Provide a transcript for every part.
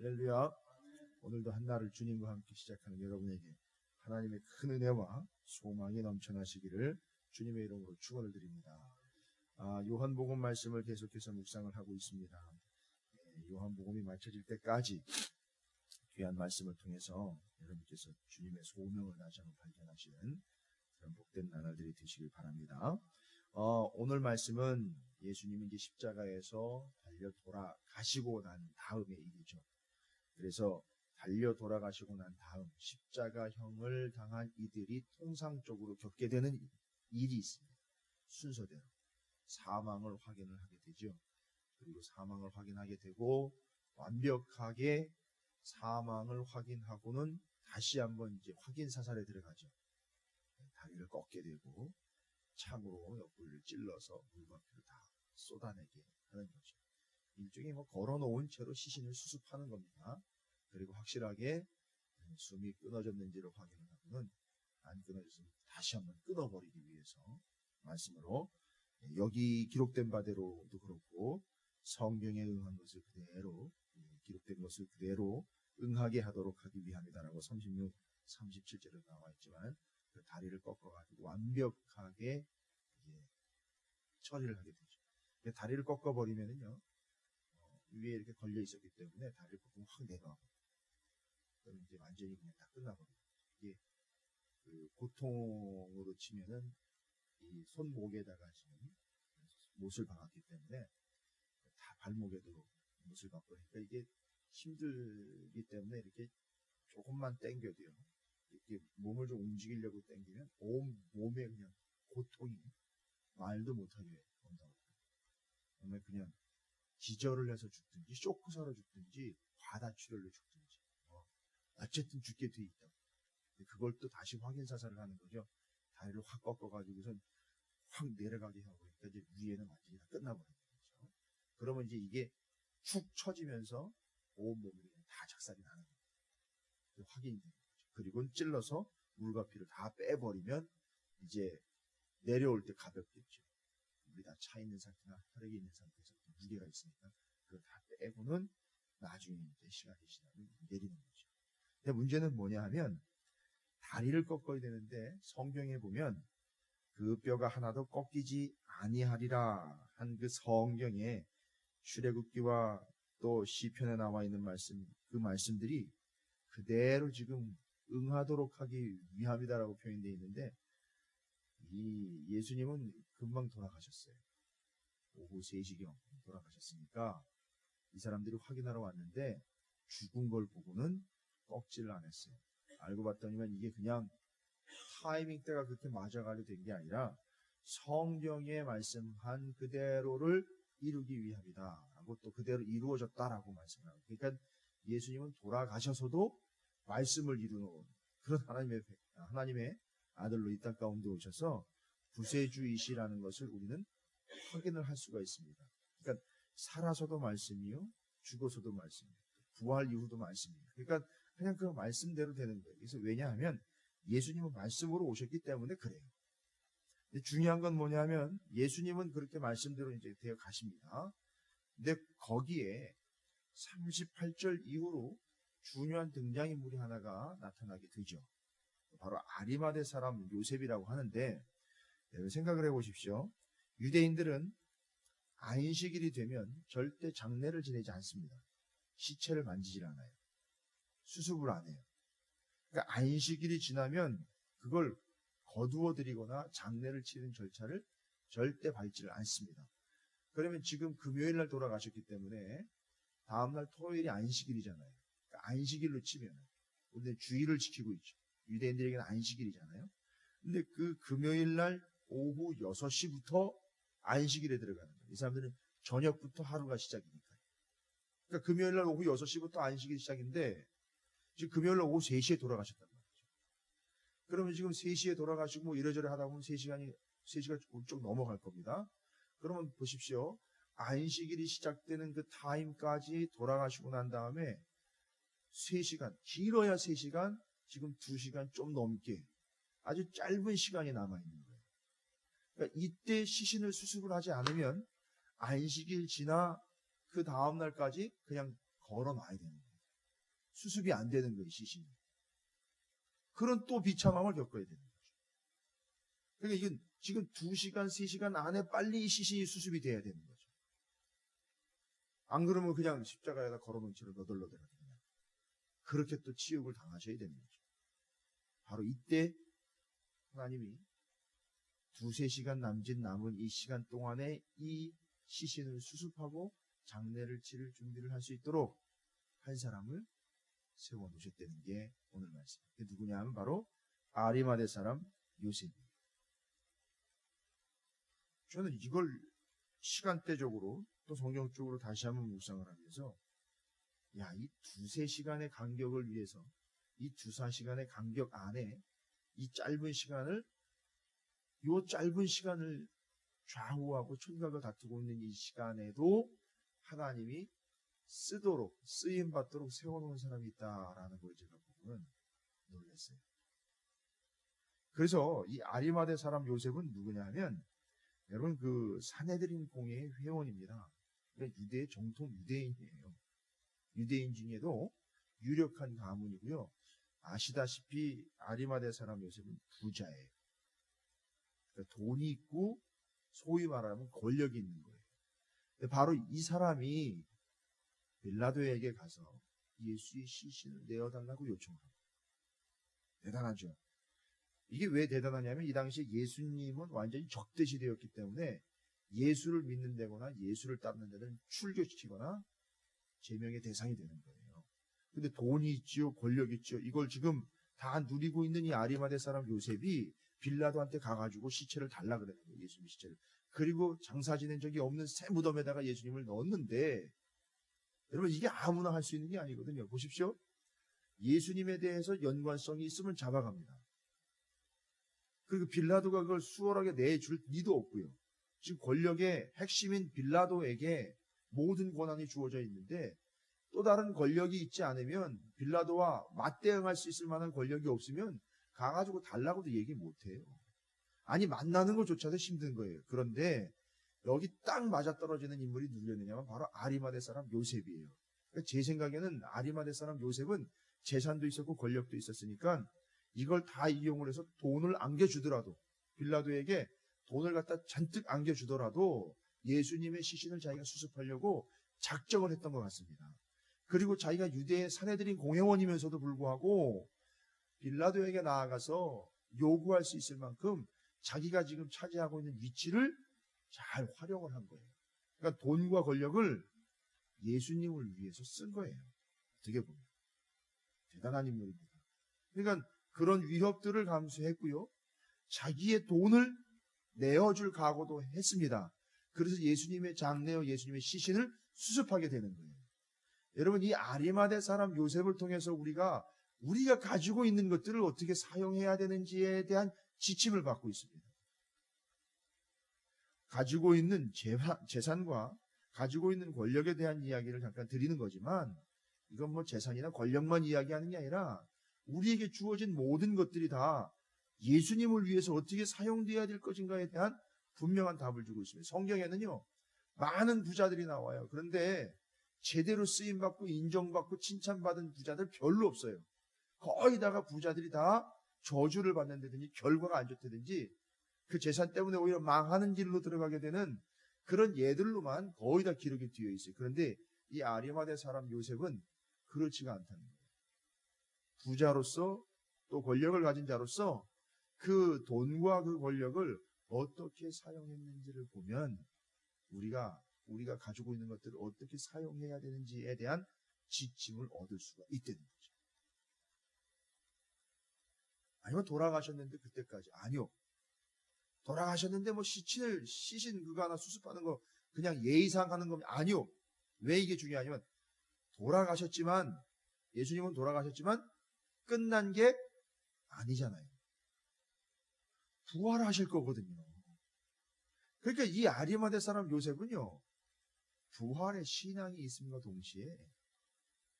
할렐루야. 오늘도 한 날을 주님과 함께 시작하는 여러분에게 하나님의 큰 은혜와 소망이 넘쳐나시기를 주님의 이름으로 축원을 드립니다. 요한복음 말씀을 계속해서 묵상을 하고 있습니다. 요한복음이 마쳐질 때까지 귀한 말씀을 통해서 여러분께서 주님의 소명을 다시 한번 발견하시는 그런 복된 나날들이 되시길 바랍니다. 오늘 말씀은 예수님이 이제 십자가에서 달려 돌아가시고 난 다음의 일이죠. 그래서 달려 돌아가시고 난 다음 십자가형을 당한 이들이 통상적으로 겪게 되는 일이 있습니다. 순서대로 사망을 확인을 하게 되죠. 그리고 사망을 확인하게 되고 완벽하게 사망을 확인하고는 다시 한번 이제 확인 사살에 들어가죠. 다리를 꺾게 되고 창으로 옆구리를 찔러서 물과 피를 다 쏟아내게 하는 거죠. 일종의 걸어놓은 채로 시신을 수습하는 겁니다. 그리고 확실하게 숨이 끊어졌는지를 확인을 하고는 안 끊어졌으면 다시 한번 끊어버리기 위해서 말씀으로 여기 기록된 바대로도 그렇고 성경에 응한 것을 그대로 기록된 것을 그대로 응하게 하도록 하기 위함이다라고 36, 37절에 나와 있지만 그 다리를 꺾어가지고 완벽하게 처리를 하게 되죠. 다리를 꺾어버리면은요, 위에 이렇게 걸려 있었기 때문에 다리를 꺾으면 확 내려가고, 그럼 이제 완전히 그냥 다 끝나버려요. 이게 그 고통으로 치면은 이 손목에다가 지금 못을 박았기 때문에 다 발목에도 못을 박으니까 이게 힘들기 때문에 이렇게 조금만 당겨도요, 이렇게 몸을 좀 움직이려고 당기면 온 몸에 그냥 고통이 말도 못하게 온다고. 정말 그냥 기절을 해서 죽든지 쇼크사로 죽든지 과다출혈로 죽든지 어쨌든 죽게 돼 있다. 그걸 또 다시 확인 사살을 하는 거죠. 다리를 확 꺾어가지고선 확 내려가게 하고 그러니까 이제 위에는 완전히 다 끝나버리는 거죠. 그러면 이제 이게 축 처지면서 온 몸이 그냥 다 작살이 나는 거예요. 확인이 되는 거죠. 그리고 찔러서 물과 피를 다 빼버리면 이제 내려올 때 가볍겠죠. 물이 다 차 있는 상태나 혈액이 있는 상태에서 무게가 있으니까 그걸 다 빼고는 나중에 이제 시간이 지나면 내리는 거죠. 근데 문제는 뭐냐 하면 다리를 꺾어야 되는데 성경에 보면 그 뼈가 하나도 꺾이지 아니하리라 한 그 성경에 출애굽기와 또 시편에 나와 있는 말씀, 그 말씀들이 그대로 지금 응하도록 하기 위함이다라고 표현되어 있는데 이 예수님은 금방 돌아가셨어요. 오후 3시경 돌아가셨으니까 이 사람들이 확인하러 왔는데 죽은 걸 보고는 꺾지를 않았어요. 알고 봤더니만 이게 그냥 타이밍 때가 그렇게 맞아가지고 된 게 아니라 성경에 말씀한 그대로를 이루기 위함이다 라고 또 그대로 이루어졌다라고 말씀을 하고, 그러니까 예수님은 돌아가셔서도 말씀을 이루는 그런 하나님의 아들로 이 땅 가운데 오셔서 구세주이시라는 것을 우리는 확인을 할 수가 있습니다. 그러니까 살아서도 말씀이요, 죽어서도 말씀이요, 부활 이후도 말씀이에요. 그러니까 그냥 그 말씀대로 되는 거예요. 그래서 왜냐하면 예수님은 말씀으로 오셨기 때문에 그래요. 근데 중요한 건 뭐냐면 예수님은 그렇게 말씀대로 이제 되어 가십니다. 근데 거기에 38절 이후로 중요한 등장인물이 하나가 나타나게 되죠. 바로 아리마대 사람 요셉이라고 하는데, 생각을 해보십시오. 유대인들은 안식일이 되면 절대 장례를 지내지 않습니다. 시체를 만지질 않아요. 수습을 안 해요. 그러니까 안식일이 지나면 그걸 거두어 드리거나 장례를 치르는 절차를 절대 밟지를 않습니다. 그러면 지금 금요일 날 돌아가셨기 때문에 다음날 토요일이 안식일이잖아요. 그러니까 안식일로 치면 우리는 주일을 지키고 있죠. 유대인들에게는 안식일이잖아요. 근데 그 금요일 날 오후 6시부터 안식일에 들어가는 거예요. 이 사람들은 저녁부터 하루가 시작이니까요. 그러니까 금요일 날 오후 6시부터 안식일 시작인데 지금 금요일 날 오후 3시에 돌아가셨단 말이죠. 그러면 지금 3시에 돌아가시고 뭐 이래저래 하다 보면 3시가 좀 넘어갈 겁니다. 그러면 보십시오. 안식일이 시작되는 그 타임까지 돌아가시고 난 다음에 3시간, 길어야 3시간, 지금 2시간 좀 넘게 아주 짧은 시간이 남아있는 거예요. 그러니까 이때 시신을 수습을 하지 않으면 안식일 지나 그 다음날까지 그냥 걸어놔야 되는 거예요. 수습이 안 되는 거예요, 시신이. 그런 또 비참함을 겪어야 되는 거죠. 그러니까 이건 지금 2시간, 3시간 안에 빨리 이 시신이 수습이 돼야 되는 거죠. 안 그러면 그냥 십자가에다 걸어놓은 채로 너덜너덜하게 그렇게 또 치욕을 당하셔야 되는 거죠. 바로 이때 하나님이 2-3시간 남은 이 시간 동안에 이 시신을 수습하고 장례를 치를 준비를 할 수 있도록 한 사람을 세워놓으셨다는 게 오늘 말씀. 그게 누구냐 하면 바로 아리마대 사람 요셉입니다. 저는 이걸 시간대적으로 또 성경적으로 다시 한번 묵상을 하면서 이 2-3시간의 간격을 위해서 이 2-4시간의 간격 안에 이 짧은 시간을 좌우하고 촌각을 다투고 있는 이 시간에도 하나님이 쓰임받도록 세워놓은 사람이 있다라는 걸 제가 보고는 놀랐어요. 그래서 이 아리마대 사람 요셉은 누구냐 하면 여러분 그 산헤드린 공회의 회원입니다. 그러니까 유대의 정통 유대인이에요. 유대인 중에도 유력한 가문이고요. 아시다시피 아리마대 사람 요셉은 부자예요. 그러니까 돈이 있고 소위 말하면 권력이 있는 거예요. 바로 이 사람이 빌라도에게 가서 예수의 시신을 내어달라고 요청합니다. 대단하죠. 이게 왜 대단하냐면 이 당시에 예수님은 완전히 적대시되었기 때문에 예수를 믿는 데거나 예수를 따르는 데는 출교시키거나 제명의 대상이 되는 거예요. 근데 돈이 있지요, 권력이 있지요. 이걸 지금 다 누리고 있는 이 아리마대 사람 요셉이 빌라도한테 가가지고 시체를 달라 그러는 거예요. 예수님 시체를. 그리고 장사 지낸 적이 없는 새 무덤에다가 예수님을 넣었는데 여러분 이게 아무나 할 수 있는 게 아니거든요. 보십시오. 예수님에 대해서 연관성이 있으면 잡아갑니다. 그리고 빌라도가 그걸 수월하게 내줄 리도 없고요. 지금 권력의 핵심인 빌라도에게 모든 권한이 주어져 있는데 또 다른 권력이 있지 않으면 빌라도와 맞대응할 수 있을 만한 권력이 없으면 가가지고 달라고도 얘기 못해요. 아니 만나는 것조차도 힘든 거예요. 그런데 여기 딱 맞아떨어지는 인물이 누구였느냐면 바로 아리마대 사람 요셉이에요. 그러니까 제 생각에는 아리마대 사람 요셉은 재산도 있었고 권력도 있었으니까 이걸 다 이용을 해서 돈을 안겨주더라도 빌라도에게 돈을 갖다 잔뜩 안겨주더라도 예수님의 시신을 자기가 수습하려고 작정을 했던 것 같습니다. 그리고 자기가 유대의 산헤드린 공회원이면서도 불구하고 빌라도에게 나아가서 요구할 수 있을 만큼 자기가 지금 차지하고 있는 위치를 잘 활용을 한 거예요. 그러니까 돈과 권력을 예수님을 위해서 쓴 거예요. 어떻게 보면. 대단한 인물입니다. 그러니까 그런 위협들을 감수했고요. 자기의 돈을 내어줄 각오도 했습니다. 그래서 예수님의 장례와 예수님의 시신을 수습하게 되는 거예요. 여러분 이 아리마대 사람 요셉을 통해서 우리가 가지고 있는 것들을 어떻게 사용해야 되는지에 대한 지침을 받고 있습니다. 가지고 있는 재산과 가지고 있는 권력에 대한 이야기를 잠깐 드리는 거지만 이건 뭐 재산이나 권력만 이야기하는 게 아니라 우리에게 주어진 모든 것들이 다 예수님을 위해서 어떻게 사용되어야 될 것인가에 대한 분명한 답을 주고 있습니다. 성경에는요 많은 부자들이 나와요. 그런데 제대로 쓰임받고 인정받고 칭찬받은 부자들 별로 없어요. 거의 다가 부자들이 다 저주를 받는다든지 결과가 안 좋다든지 그 재산 때문에 오히려 망하는 길로 들어가게 되는 그런 예들로만 거의 다 기록이 되어 있어요. 그런데 이 아리마대 사람 요셉은 그렇지가 않다는 거예요. 부자로서 또 권력을 가진 자로서 그 돈과 그 권력을 어떻게 사용했는지를 보면 우리가 가지고 있는 것들을 어떻게 사용해야 되는지에 대한 지침을 얻을 수가 있다는 거죠. 아니면 돌아가셨는데 그때까지 아니요. 돌아가셨는데 뭐 시신 그거 하나 수습하는 거 그냥 예의상 하는 겁니다. 아니요. 왜 이게 중요하냐면 예수님은 돌아가셨지만 끝난 게 아니잖아요. 부활하실 거거든요. 그러니까 이 아리마대 사람 요셉은요. 부활의 신앙이 있음과 동시에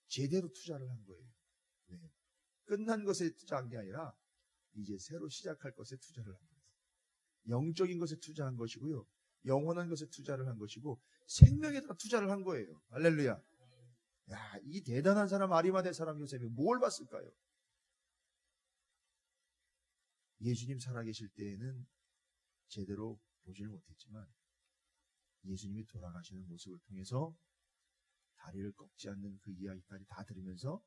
제대로 투자를 한 거예요. 네. 끝난 것에 투자한 게 아니라 이제 새로 시작할 것에 투자를 한 거예요. 영적인 것에 투자한 것이고요. 영원한 것에 투자를 한 것이고 생명에다 투자를 한 거예요. 할렐루야. 야, 이 대단한 사람 아리마대 사람 요셉이 뭘 봤을까요? 예수님 살아계실 때에는 제대로 보지를 못했지만 예수님이 돌아가시는 모습을 통해서 다리를 꺾지 않는 그 이야기까지 다 들으면서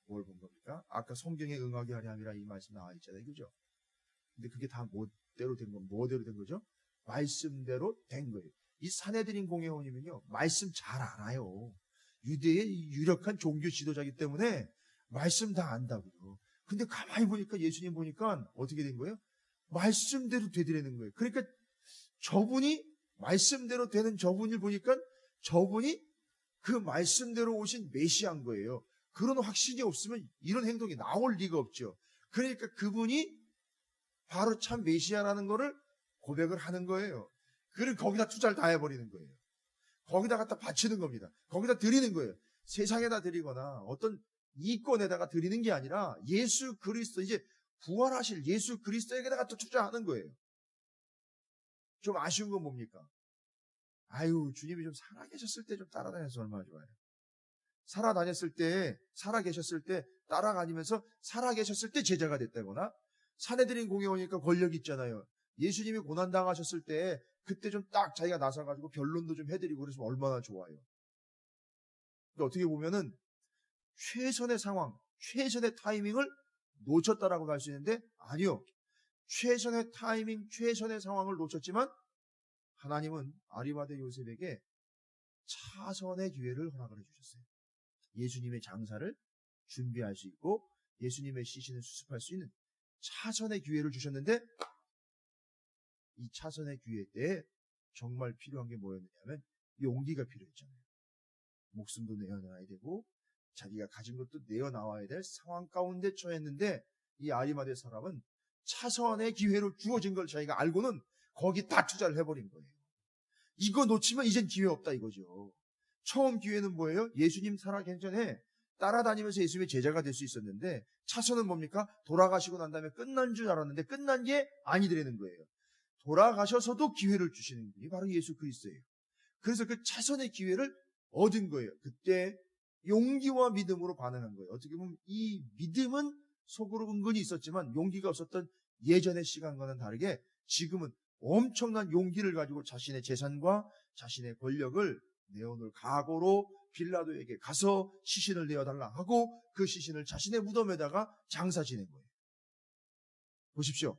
뭘 본 겁니까? 아까 성경에 응하게 하려 함이라 이 말씀 나와 있잖아요. 그죠? 근데 그게 다 뭐대로 된 건, 뭐대로 된 거죠? 말씀대로 된 거예요. 이 산헤드린 공회원이면요, 말씀 잘 알아요. 유대의 유력한 종교 지도자이기 때문에 말씀 다 안다고요. 근데 가만히 보니까 예수님 보니까 어떻게 된 거예요? 말씀대로 되더라는 거예요. 그러니까 저분이 말씀대로 되는 저분을 보니까 저분이 그 말씀대로 오신 메시아인 거예요. 그런 확신이 없으면 이런 행동이 나올 리가 없죠. 그러니까 그분이 바로 참 메시아라는 거를 고백을 하는 거예요. 그를 거기다 투자를 다 해버리는 거예요. 거기다 갖다 바치는 겁니다. 거기다 드리는 거예요. 세상에다 드리거나 어떤 이권에다가 드리는 게 아니라 예수 그리스도, 이제 부활하실 예수 그리스도에게다가 또 투자하는 거예요. 좀 아쉬운 건 뭡니까? 아유, 주님이 좀 살아계셨을 때 좀 따라다녀서 얼마나 좋아요. 살아계셨을 때 따라다니면서 살아계셨을 때 제자가 됐다거나, 산헤드린 공회 오니까 권력 있잖아요. 예수님이 고난당하셨을 때 그때 좀 딱 자기가 나서가지고 변론도 좀 해드리고 그랬으면 얼마나 좋아요. 그러니까 어떻게 보면은 최선의 상황, 최선의 타이밍을 놓쳤다라고 할 수 있는데, 아니요. 최선의 타이밍, 최선의 상황을 놓쳤지만 하나님은 아리마대 요셉에게 차선의 기회를 허락을 해주셨어요. 예수님의 장사를 준비할 수 있고 예수님의 시신을 수습할 수 있는 차선의 기회를 주셨는데, 이 차선의 기회 때에 정말 필요한 게 뭐였느냐면 용기가 필요했잖아요. 목숨도 내어놔야 되고 자기가 가진 것도 내어나와야 될 상황 가운데 처했는데, 이 아리마대 사람은 차선의 기회로 주어진 걸 자기가 알고는 거기 다 투자를 해버린 거예요. 이거 놓치면 이젠 기회 없다 이거죠. 처음 기회는 뭐예요? 예수님 살아계신 전에 따라다니면서 예수님의 제자가 될 수 있었는데, 차선은 뭡니까? 돌아가시고 난 다음에 끝난 줄 알았는데 끝난 게 아니더라는 거예요. 돌아가셔서도 기회를 주시는 분이 바로 예수 그리스도예요. 그래서 그 차선의 기회를 얻은 거예요. 그때 용기와 믿음으로 반응한 거예요. 어떻게 보면 이 믿음은 속으로 은근히 있었지만 용기가 없었던 예전의 시간과는 다르게 지금은 엄청난 용기를 가지고 자신의 재산과 자신의 권력을 내어놓을 각오로 빌라도에게 가서 시신을 내어달라 하고 그 시신을 자신의 무덤에다가 장사 지낸 거예요. 보십시오.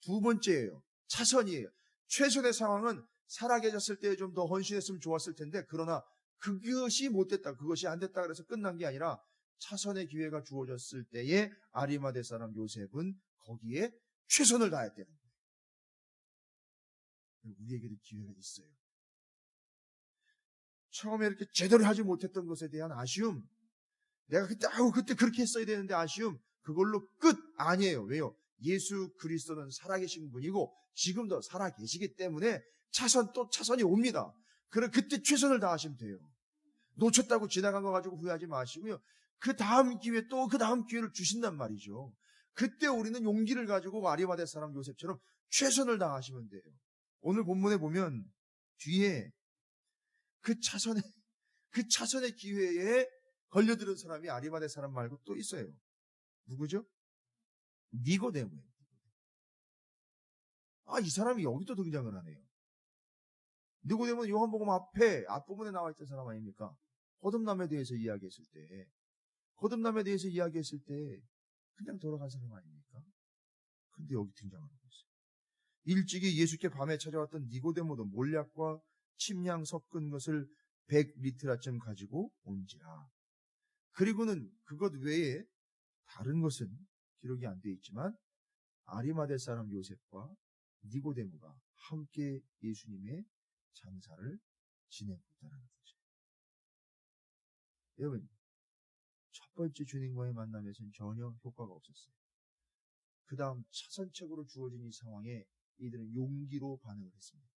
두 번째예요. 차선이에요. 최선의 상황은 살아계셨을 때 좀 더 헌신했으면 좋았을 텐데, 그러나 그것이 못됐다, 그것이 안 됐다 그래서 끝난 게 아니라 차선의 기회가 주어졌을 때에 아리마대 사람 요셉은 거기에 최선을 다했다는 거예요. 우리에게도 기회가 있어요. 처음에 이렇게 제대로 하지 못했던 것에 대한 아쉬움, 내가 그때 그렇게 했어야 되는데 아쉬움, 그걸로 끝 아니에요. 왜요? 예수 그리스도는 살아계신 분이고 지금도 살아계시기 때문에 차선이 옵니다. 그럼 그때 최선을 다하시면 돼요. 놓쳤다고 지나간 거 가지고 후회하지 마시고요. 그 다음 기회, 또 그 다음 기회를 주신단 말이죠. 그때 우리는 용기를 가지고 아리마대 사람 요셉처럼 최선을 다하시면 돼요. 오늘 본문에 보면 뒤에 그 차선의 기회에 걸려드는 사람이 아리마대 사람 말고 또 있어요. 누구죠? 니고데모예요. 이 사람이 여기도 등장을 하네요. 니고데모는 요한복음 앞부분에 나와 있던 사람 아닙니까? 거듭남에 대해서 이야기했을 때 그냥 돌아간 사람 아닙니까? 근데 여기 등장하고 있어요. 일찍이 예수께 밤에 찾아왔던 니고데모도 몰약과 침량 섞은 것을 100리트라쯤 가지고 온지라. 그리고는 그것 외에 다른 것은 기록이 안 되어 있지만 아리마대 사람 요셉과 니고데모가 함께 예수님의 장사를 지내고 있다는 거죠. 여러분, 첫 번째 주님과의 만남에서는 전혀 효과가 없었어요. 그 다음 차선책으로 주어진 이 상황에 이들은 용기로 반응을 했습니다.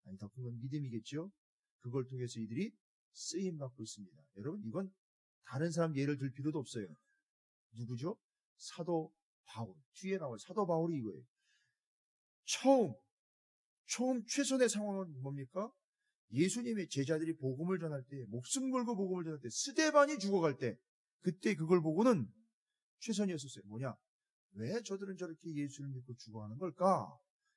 아니, 더 큰 건 믿음이겠죠? 그걸 통해서 이들이 쓰임받고 있습니다. 여러분, 이건 다른 사람 예를 들 필요도 없어요. 누구죠? 사도 바울. 뒤에 나올 사도 바울이 이거예요. 처음 최선의 상황은 뭡니까? 예수님의 제자들이 복음을 전할 때, 목숨 걸고 복음을 전할 때, 스데반이 죽어갈 때, 그때 그걸 보고는 최선이었었어요. 뭐냐? 왜 저들은 저렇게 예수를 믿고 죽어가는 걸까?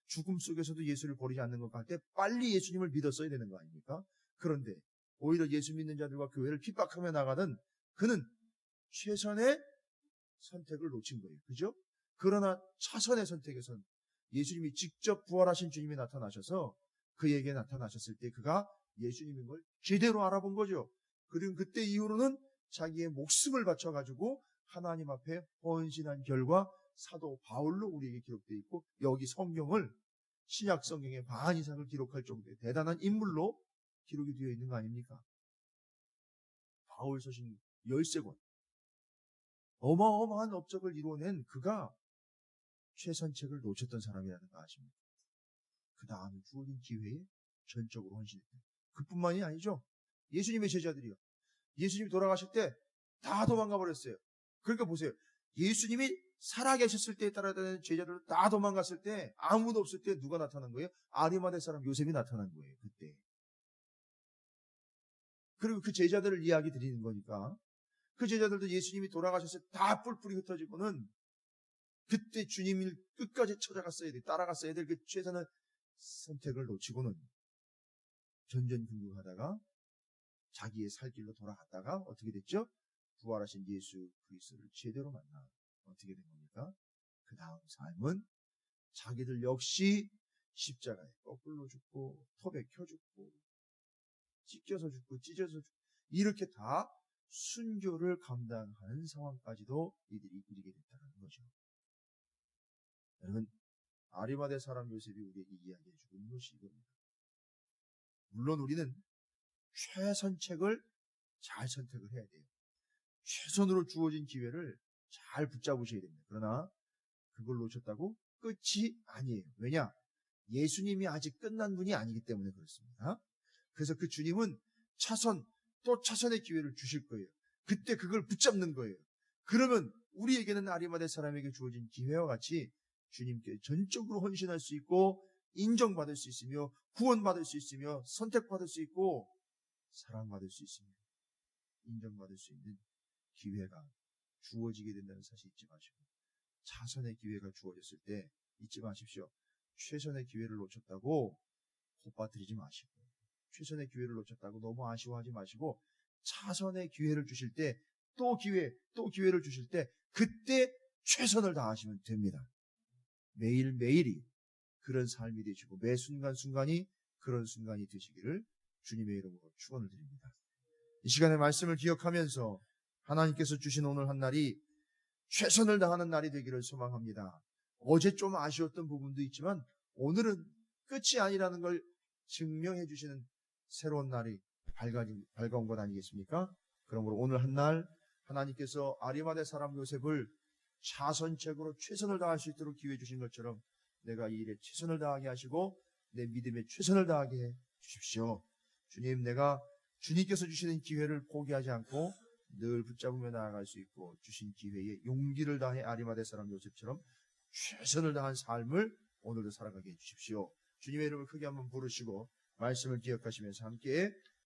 죽음 속에서도 예수를 버리지 않는 것 같을 때 빨리 예수님을 믿었어야 되는 거 아닙니까? 그런데 오히려 예수 믿는 자들과 교회를 핍박하며 나가던 그는 최선의 선택을 놓친 거예요. 그죠? 그러나 차선의 선택에선 예수님이 직접 부활하신 주님이 나타나셔서 그에게 나타나셨을 때 그가 예수님인 걸 제대로 알아본 거죠. 그리고 그때 이후로는 자기의 목숨을 바쳐가지고 하나님 앞에 헌신한 결과 사도 바울로 우리에게 기록되어 있고 여기 성경을 신약 성경의 반 이상을 기록할 정도의 대단한 인물로 기록이 되어 있는 거 아닙니까? 바울 서신 13권 어마어마한 업적을 이루어낸 그가 최선책을 놓쳤던 사람이라는 거 아십니까? 그 다음에 주어진 기회에 전적으로 헌신했다. 그뿐만이 아니죠. 예수님의 제자들이요. 예수님이 돌아가실 때 다 도망가 버렸어요. 그러니까 보세요. 예수님이 살아계셨을 때에 따라다니는 제자들 다 도망갔을 때 아무도 없을 때 누가 나타난 거예요? 아리마대 사람 요셉이 나타난 거예요. 그때. 그리고 그 제자들을 이야기 드리는 거니까 그 제자들도 예수님이 돌아가셨을 때 다 뿔뿔이 흩어지고는 그때 주님을 끝까지 찾아갔어야 돼. 따라갔어야 될 그 최선의 선택을 놓치고는 전전긍긍하다가 자기의 살 길로 돌아갔다가 어떻게 됐죠? 부활하신 예수 그리스도를 제대로 만나 어떻게 된 겁니까? 그 다음 삶은 자기들 역시 십자가에 거꾸로 죽고 톱에 켜 죽고 찢겨서 죽고 찢어서 죽고 이렇게 다 순교를 감당하는 상황까지도 이들이 이르게 됐다는 거죠. 여러분 아리마대 사람 요셉이 우리에게 이야기해 주고 있는 것이 이겁니다. 물론 우리는 최선책을 잘 선택을 해야 돼요. 최선으로 주어진 기회를 잘 붙잡으셔야 됩니다. 그러나 그걸 놓쳤다고 끝이 아니에요. 왜냐? 예수님이 아직 끝난 분이 아니기 때문에 그렇습니다. 그래서 그 주님은 차선, 또 차선의 기회를 주실 거예요. 그때 그걸 붙잡는 거예요. 그러면 우리에게는 아리마대 사람에게 주어진 기회와 같이 주님께 전적으로 헌신할 수 있고 인정받을 수 있으며 구원받을 수 있으며 선택받을 수 있고 사랑받을 수 있으며 인정받을 수 있는 기회가 주어지게 된다는 사실 잊지 마시고 차선의 기회가 주어졌을 때 잊지 마십시오. 최선의 기회를 놓쳤다고 헛바뜨리지 마시고 최선의 기회를 놓쳤다고 너무 아쉬워하지 마시고 차선의 기회를 주실 때 또 기회를 주실 때 그때 최선을 다하시면 됩니다. 매일매일이 그런 삶이 되시고 매 순간순간이 그런 순간이 되시기를 주님의 이름으로 축원을 드립니다. 이 시간에 말씀을 기억하면서 하나님께서 주신 오늘 한 날이 최선을 다하는 날이 되기를 소망합니다. 어제 좀 아쉬웠던 부분도 있지만 오늘은 끝이 아니라는 걸 증명해 주시는 새로운 날이 밝아온 것 아니겠습니까? 그러므로 오늘 한 날 하나님께서 아리마대 사람 요셉을 차선책으로 최선을 다할 수 있도록 기회 주신 것처럼 내가 이 일에 최선을 다하게 하시고 내 믿음에 최선을 다하게 해 주십시오. 주님, 내가 주님께서 주시는 기회를 포기하지 않고 늘 붙잡으며 나아갈 수 있고 주신 기회에 용기를 다해 아리마대 사람 요셉처럼 최선을 다한 삶을 오늘도 살아가게 해 주십시오. 주님의 이름을 크게 한번 부르시고 말씀을 기억하시면서 함께